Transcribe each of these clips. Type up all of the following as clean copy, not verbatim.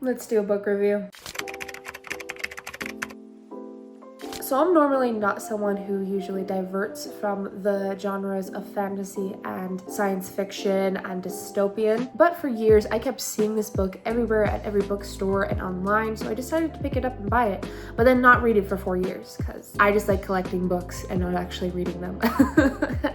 Let's do a book review. So I'm normally not someone who usually diverts from the genres of fantasy and science fiction and dystopian, but for years I kept seeing this book everywhere at every bookstore and online, so I decided to pick it up and buy it, but then not read it for 4 years because I just like collecting books and not actually reading them,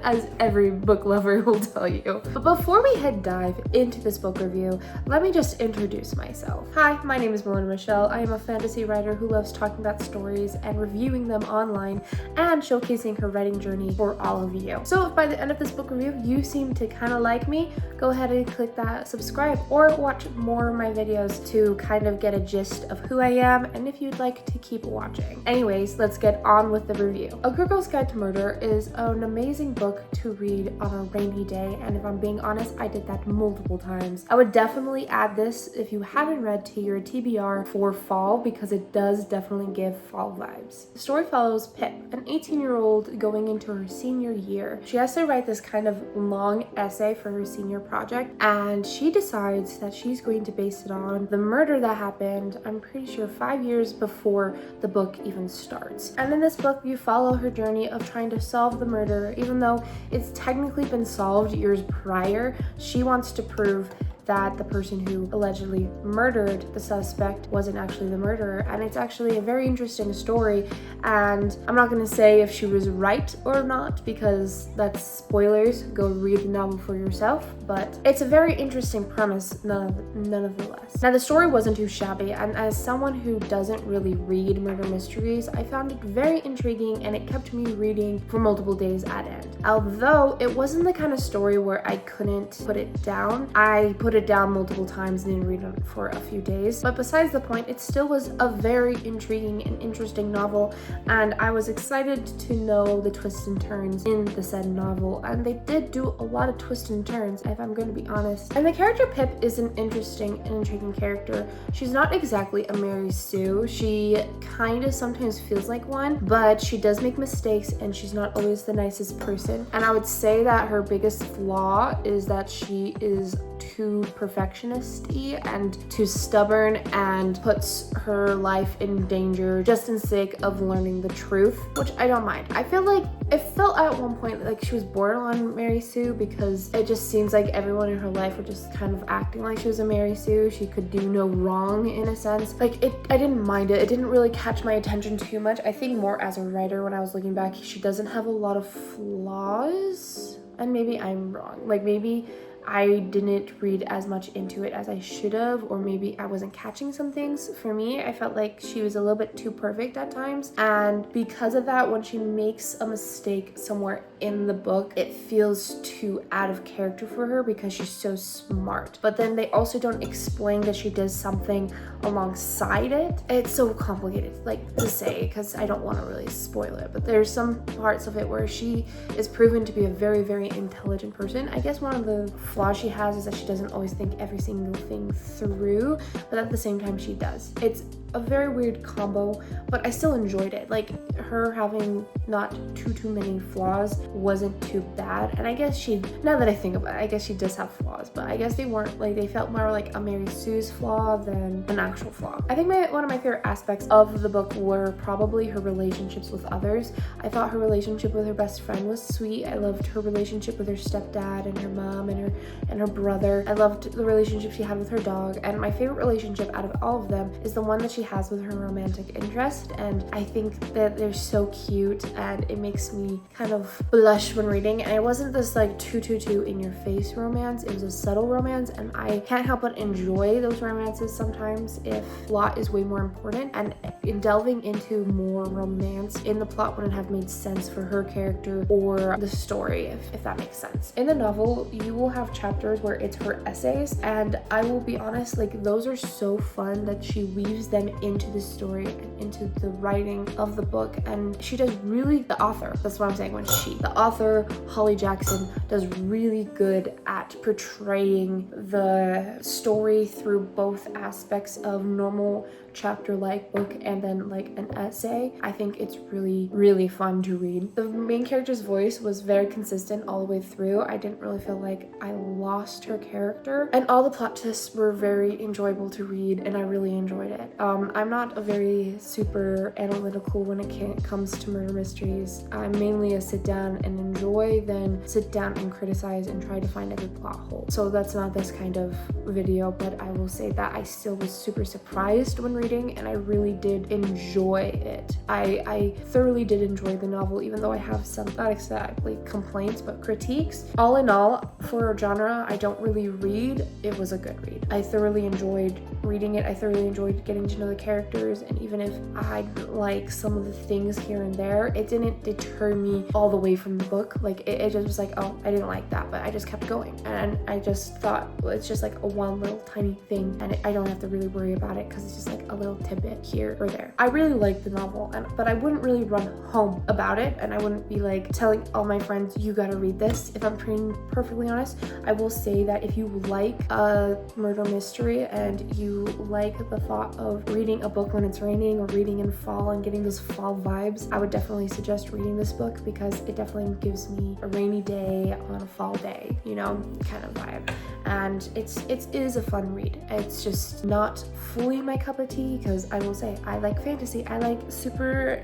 as every book lover will tell you. But before we dive into this book review, let me just introduce myself. Hi, my name is Melinda Michelle. I am a fantasy writer who loves talking about stories and reviewing them online and showcasing her writing journey for all of you. So if by the end of this book review you seem to kind of like me, go ahead and click that subscribe or watch more of my videos to kind of get a gist of who I am and if you'd like to keep watching. Anyways, let's get on with the review. A Good Girl's Guide to Murder is an amazing book to read on a rainy day, and if I'm being honest, I did that multiple times. I would definitely add this if you haven't read to your TBR for fall because it does definitely give fall vibes. The story follows Pip, an 18-year-old going into her senior year. She has to write this kind of long essay for her senior project, and she decides that she's going to base it on the murder that happened, I'm pretty sure 5 years before the book even starts. And in this book, you follow her journey of trying to solve the murder. Even though it's technically been solved years prior, she wants to prove that the person who allegedly murdered the suspect wasn't actually the murderer. And it's actually a very interesting story, and I'm not going to say if she was right or not because that's spoilers. Go read the novel for yourself, but it's a very interesting premise nonetheless. Now, the story wasn't too shabby, and as someone who doesn't really read murder mysteries, I found it very intriguing and it kept me reading for multiple days at end. Although it wasn't the kind of story where I couldn't put it down, I put it down multiple times and didn't read it for a few days. But besides the point, it still was a very intriguing and interesting novel, and I was excited to know the twists and turns in the said novel, and they did do a lot of twists and turns, if I'm going to be honest. And the character Pip is an interesting and intriguing character. She's not exactly a Mary Sue. She kind of sometimes feels like one, but she does make mistakes and she's not always the nicest person. And I would say that her biggest flaw is that she is too perfectionist-y and too stubborn and puts her life in danger just in sake of learning the truth, which I don't mind. I feel like it felt at one point like she was borderline Mary Sue because it just seems like everyone in her life were just kind of acting like she was a Mary Sue. She could do no wrong in a sense. I didn't mind it. It didn't really catch my attention too much. I think more as a writer when I was looking back, she doesn't have a lot of flaws, and maybe I'm wrong. Like maybe I didn't read as much into it as I should have, or maybe I wasn't catching some things. For me, I felt like she was a little bit too perfect at times, and because of that, when she makes a mistake somewhere in the book, it feels too out of character for her because she's so smart. But then they also don't explain that she does something alongside it. It's so complicated like to say because I don't want to really spoil it, but there's some parts of it where she is proven to be a very, very intelligent person. I guess one of the flaw she has is that she doesn't always think every single thing through, but at the same time she does. It's a very weird combo, but I still enjoyed it. Like her having not too many flaws wasn't too bad. And I guess now that I think about it, I guess she does have flaws, but I guess they weren't like, they felt more like a Mary Sue's flaw than an actual flaw. I think one of my favorite aspects of the book were probably her relationships with others. I thought her relationship with her best friend was sweet. I loved her relationship with her stepdad and her mom and her brother. I loved the relationship she had with her dog, and my favorite relationship out of all of them is the one that she has with her romantic interest. And I think that they're so cute and it makes me kind of blush when reading. And it wasn't this like too in your face romance. It was a subtle romance, and I can't help but enjoy those romances sometimes if plot is way more important, and in delving into more romance in the plot wouldn't have made sense for her character or the story, if that makes sense. In the novel, you will have chapters where it's her essays, and I will be honest, like those are so fun that she weaves them into the story and into the writing of the book, and she does really, the author, that's what I'm saying, the author Holly Jackson does really good at portraying the story through both aspects of normal chapter-like book and then like an essay. I think it's really, really fun to read. The main character's voice was very consistent all the way through. I didn't really feel like I lost her character, and all the plot twists were very enjoyable to read, and I really enjoyed it. I'm not a very super analytical when it comes to murder mysteries. I'm mainly a sit down and enjoy, then sit down and criticize and try to find every plot hole. So that's not this kind of video, but I will say that I still was super surprised when reading, and I really did enjoy it. I thoroughly did enjoy the novel, even though I have some, not exactly complaints, but critiques. All in all, for a genre I don't really read, it was a good read. I thoroughly enjoyed reading it. I thoroughly enjoyed getting to know the characters, and even if I didn't like some of the things here and there, it didn't deter me all the way from the book. Like it just was like, oh, I didn't like that, but I just kept going, and I just thought, well, it's just like a one little tiny thing, and I don't have to really worry about it because it's just like a little tidbit here or there. I really liked the novel, but I wouldn't really run home about it, and I wouldn't be like telling all my friends, you gotta read this. If I'm being perfectly honest, I will say that if you like a murder mystery and you like the thought of reading a book when it's raining or reading in fall and getting those fall vibes, I would definitely suggest reading this book, because it definitely gives me a rainy day on a fall day, you know, kind of vibe. And it is a fun read. It's just not fully my cup of tea, because I will say I like fantasy. I like super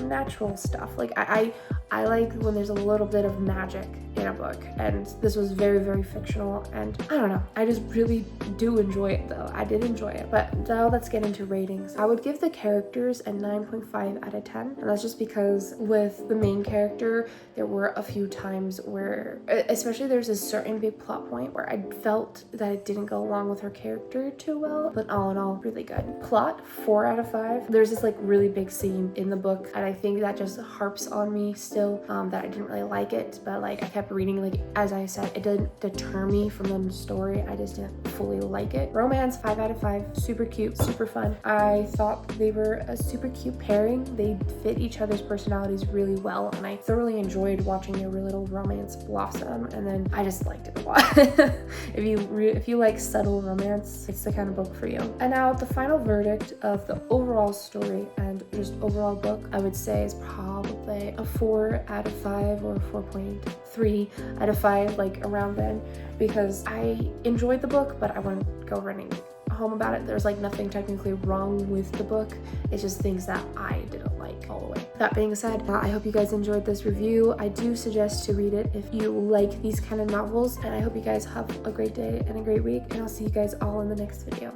natural stuff. Like I like when there's a little bit of magic in a book, and this was very, very fictional, and I don't know, I just really do enjoy it though. I did enjoy it. But now let's get into ratings. I would give the characters a 9.5 out of 10, and that's just because with the main character there were a few times where, especially there's a certain big plot point where I felt that it didn't go along with her character too well, but all in all, really good. Plot, 4 out of 5. There's this like really big scene in the book, and I think that just harps on me still, that I didn't really like it, but like I kept reading. Like as I said, it didn't deter me from the story, I just didn't fully like it. Romance, 5 out of 5. Super cute, super fun. I thought they were a super cute pairing. They fit each other's personalities really well, and I thoroughly enjoyed watching their little romance blossom, and then I just liked it a lot. If you like subtle romance, it's the kind of book for you. And now the final verdict of the overall story and just overall book, I would say is probably a 4 out of 5 or 4.3 out of 5, like around then, because I enjoyed the book, but I wouldn't go running home about it. There's like nothing technically wrong with the book. It's just things that I didn't like all the way. That being said, I hope you guys enjoyed this review. I do suggest to read it if you like these kind of novels, and I hope you guys have a great day and a great week, and I'll see you guys all in the next video.